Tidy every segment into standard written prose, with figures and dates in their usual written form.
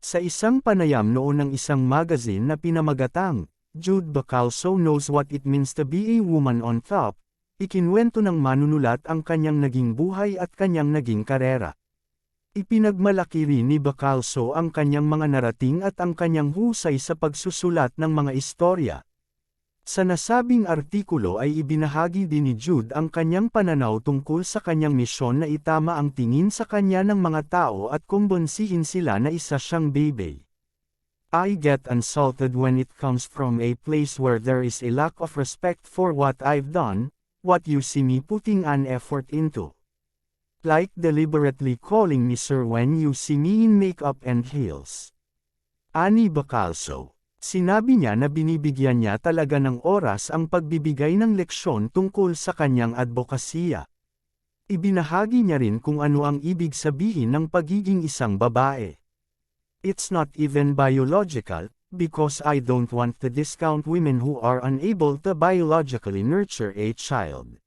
Sa isang panayam noon ng isang magazine na pinamagatang, Jude Bacalso Knows What It Means to Be a Woman on Top, ikinwento ng manunulat ang kanyang naging buhay at kanyang naging karera. Ipinagmalaki rin ni Bacalso ang kanyang mga narating at ang kanyang husay sa pagsusulat ng mga istorya. Sa nasabing artikulo ay ibinahagi din ni Jude ang kanyang pananaw tungkol sa kanyang misyon na itama ang tingin sa kanya ng mga tao at kumbonsihin sila na isa siyang baby. I get insulted when it comes from a place where there is a lack of respect for what I've done, what you see me putting an effort into. Like deliberately calling me sir when you see me in makeup and heels. Ani Bacalso. Sinabi niya na binibigyan niya talaga ng oras ang pagbibigay ng leksyon tungkol sa kanyang advokasya. Ibinahagi niya rin kung ano ang ibig sabihin ng pagiging isang babae. It's not even biological, because I don't want to discount women who are unable to biologically nurture a child.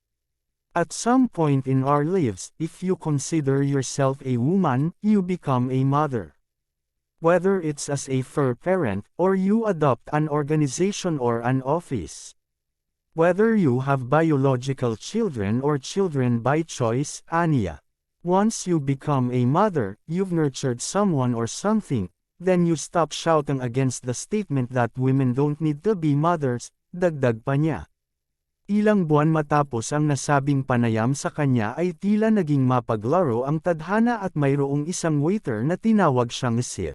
At some point in our lives, if you consider yourself a woman, you become a mother. Whether it's as a fur parent, or you adopt an organization or an office. Whether you have biological children or children by choice, Anya. Once you become a mother, you've nurtured someone or something, then you stop shouting against the statement that women don't need to be mothers, dagdag pa niya. Ilang buwan matapos ang nasabing panayam sa kanya ay tila naging mapaglaro ang tadhana at mayroong isang waiter na tinawag siyang Sir.